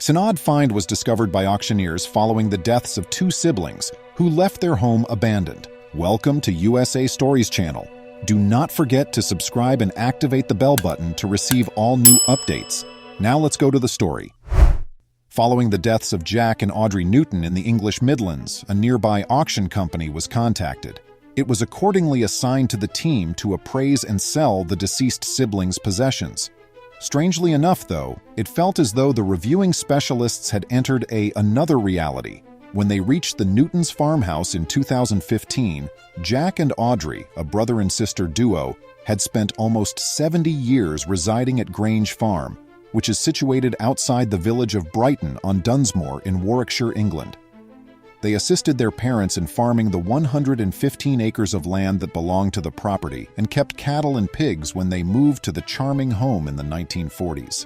An odd find was discovered by auctioneers following the deaths of two siblings who left their home abandoned. Welcome to USA Stories channel. Do not forget to subscribe and activate the bell button to receive all new updates. Now let's go to the story. Following the deaths of Jack and Audrey Newton in the English Midlands, a nearby auction company was contacted. It was accordingly assigned to the team to appraise and sell the deceased siblings' possessions. Strangely enough, though, it felt as though the reviewing specialists had entered another reality. When they reached the Newtons' farmhouse in 2015, Jack and Audrey, a brother and sister duo, had spent almost 70 years residing at Grange Farm, which is situated outside the village of Brighton on Dunsmore in Warwickshire, England. They assisted their parents in farming the 115 acres of land that belonged to the property and kept cattle and pigs when they moved to the charming home in the 1940s.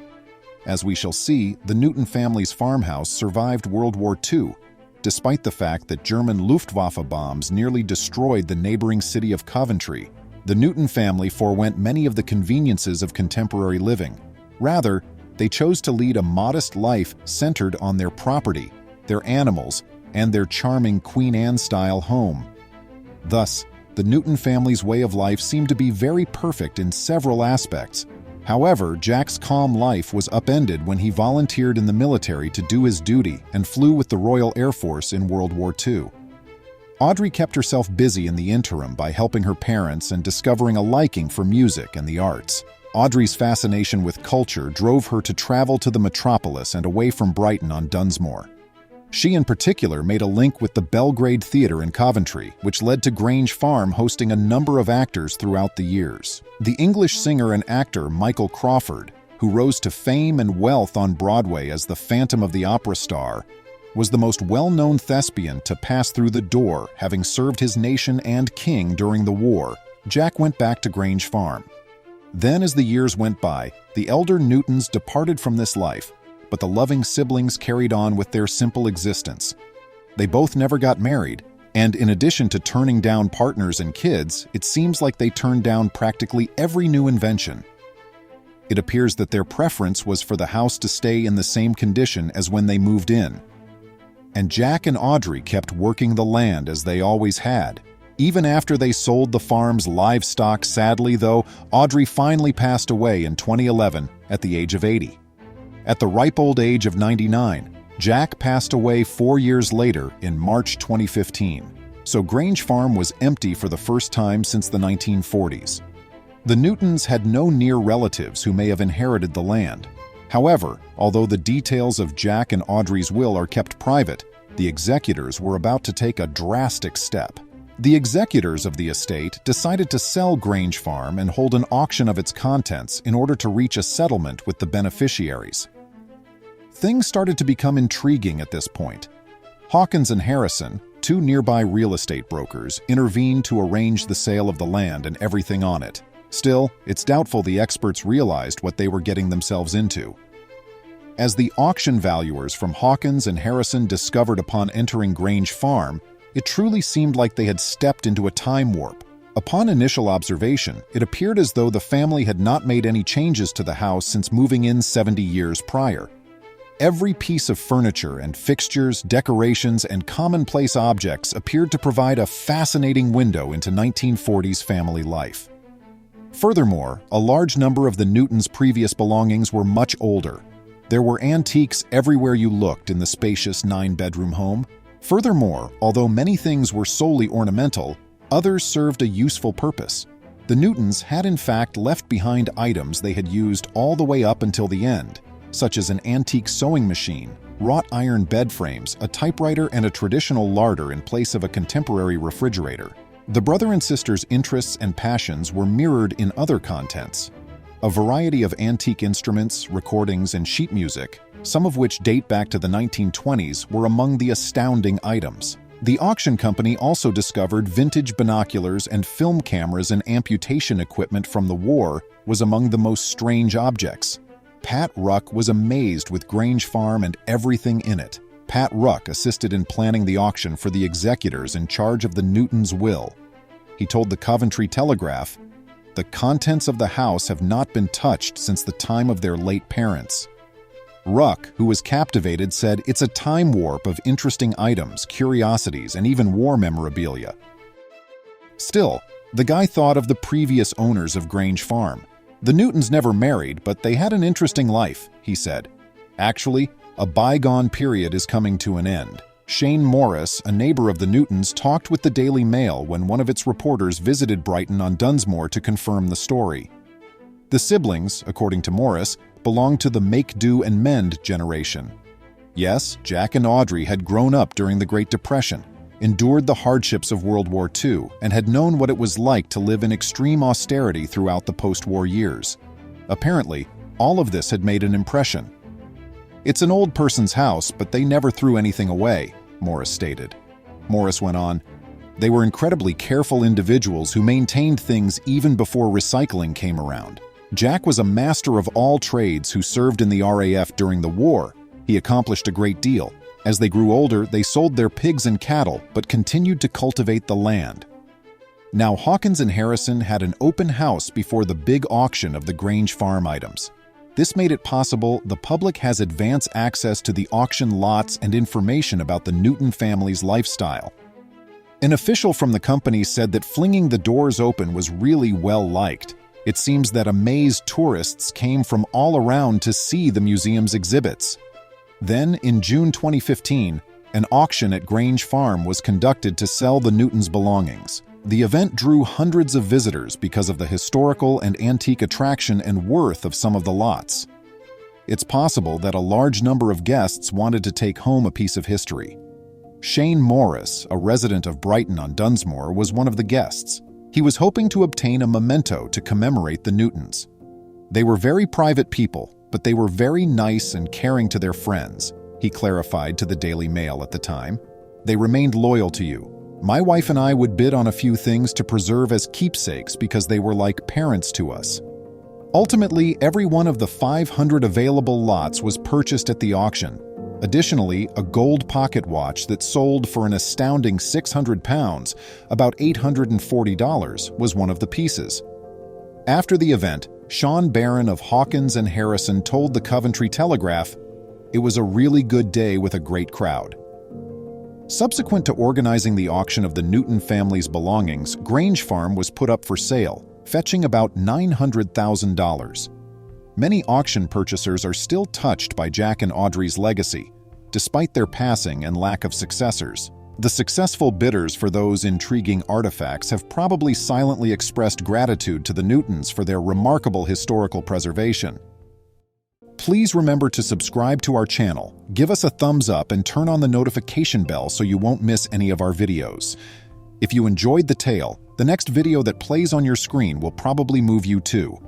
As we shall see, the Newton family's farmhouse survived World War II, despite the fact that German Luftwaffe bombs nearly destroyed the neighboring city of Coventry. The Newton family forewent many of the conveniences of contemporary living. Rather, they chose to lead a modest life centered on their property, their animals, and their charming Queen Anne-style home. Thus, the Newton family's way of life seemed to be very perfect in several aspects. However, Jack's calm life was upended when he volunteered in the military to do his duty and flew with the Royal Air Force in World War II. Audrey kept herself busy in the interim by helping her parents and discovering a liking for music and the arts. Audrey's fascination with culture drove her to travel to the metropolis and away from Brighton on Dunsmore. She in particular made a link with the Belgrade Theatre in Coventry, which led to Grange Farm hosting a number of actors throughout the years. The English singer and actor Michael Crawford, who rose to fame and wealth on Broadway as the Phantom of the Opera star, was the most well-known thespian to pass through the door, having served his nation and king during the war. Jack went back to Grange Farm. Then, as the years went by, the elder Newtons departed from this life, but the loving siblings carried on with their simple existence. They both never got married, and in addition to turning down partners and kids, it seems like they turned down practically every new invention. It appears that their preference was for the house to stay in the same condition as when they moved in. And Jack and Audrey kept working the land as they always had. Even after they sold the farm's livestock, sadly though, Audrey finally passed away in 2011 at the age of 80. At the ripe old age of 99, Jack passed away 4 years later in March 2015, so Grange Farm was empty for the first time since the 1940s. The Newtons had no near relatives who may have inherited the land. However, although the details of Jack and Audrey's will are kept private, the executors were about to take a drastic step. The executors of the estate decided to sell Grange Farm and hold an auction of its contents in order to reach a settlement with the beneficiaries. Things started to become intriguing at this point. Hawkins and Harrison, two nearby real estate brokers, intervened to arrange the sale of the land and everything on it. Still, it's doubtful the experts realized what they were getting themselves into. As the auction valuers from Hawkins and Harrison discovered upon entering Grange Farm, it truly seemed like they had stepped into a time warp. Upon initial observation, it appeared as though the family had not made any changes to the house since moving in 70 years prior. Every piece of furniture and fixtures, decorations, and commonplace objects appeared to provide a fascinating window into 1940s family life. Furthermore, a large number of the Newtons' previous belongings were much older. There were antiques everywhere you looked in the spacious 9-bedroom home. Furthermore, although many things were solely ornamental, others served a useful purpose. The Newtons had in fact left behind items they had used all the way up until the end, such as an antique sewing machine, wrought iron bed frames, a typewriter, and a traditional larder in place of a contemporary refrigerator. The brother and sister's interests and passions were mirrored in other contents. A variety of antique instruments, recordings, and sheet music, some of which date back to the 1920s, were among the astounding items. The auction company also discovered vintage binoculars and film cameras, and amputation equipment from the war was among the most strange objects. Pat Ruck was amazed with Grange Farm and everything in it. Pat Ruck assisted in planning the auction for the executors in charge of the Newtons' will. He told the Coventry Telegraph, "The contents of the house have not been touched since the time of their late parents." Ruck, who was captivated, said it's a time warp of interesting items, curiosities, and even war memorabilia. Still, the guy thought of the previous owners of Grange Farm. The Newtons never married, but they had an interesting life, he said. Actually, a bygone period is coming to an end. Shane Morris, a neighbor of the Newtons, talked with the Daily Mail when one of its reporters visited Brighton on Dunsmore to confirm the story. The siblings, according to Morris, belonged to the make-do and mend generation. Yes, Jack and Audrey had grown up during the Great Depression, endured the hardships of World War II, and had known what it was like to live in extreme austerity throughout the post-war years. Apparently, all of this had made an impression. "It's an old person's house, but they never threw anything away," Morris stated. Morris went on, "They were incredibly careful individuals who maintained things even before recycling came around. Jack was a master of all trades who served in the RAF during the war. He accomplished a great deal. As they grew older, they sold their pigs and cattle, but continued to cultivate the land." Now, Hawkins and Harrison had an open house before the big auction of the Grange Farm items. This made it possible the public has advance access to the auction lots and information about the Newton family's lifestyle. An official from the company said that flinging the doors open was really well liked. It seems that amazed tourists came from all around to see the museum's exhibits. Then, in June 2015, an auction at Grange Farm was conducted to sell the Newtons' belongings. The event drew hundreds of visitors because of the historical and antique attraction and worth of some of the lots. It's possible that a large number of guests wanted to take home a piece of history. Shane Morris, a resident of Brighton on Dunsmore, was one of the guests. He was hoping to obtain a memento to commemorate the Newtons. "They were very private people, but they were very nice and caring to their friends," he clarified to the Daily Mail at the time. "They remained loyal to you. My wife and I would bid on a few things to preserve as keepsakes because they were like parents to us." Ultimately, every one of the 500 available lots was purchased at the auction. Additionally, a gold pocket watch that sold for an astounding £600, about $840, was one of the pieces. After the event, Sean Barron of Hawkins and Harrison told the Coventry Telegraph, "It was a really good day with a great crowd." Subsequent to organizing the auction of the Newton family's belongings, Grange Farm was put up for sale, fetching about $900,000. Many auction purchasers are still touched by Jack and Audrey's legacy, despite their passing and lack of successors. The successful bidders for those intriguing artifacts have probably silently expressed gratitude to the Newtons for their remarkable historical preservation. Please remember to subscribe to our channel, give us a thumbs up, and turn on the notification bell so you won't miss any of our videos. If you enjoyed the tale, the next video that plays on your screen will probably move you too.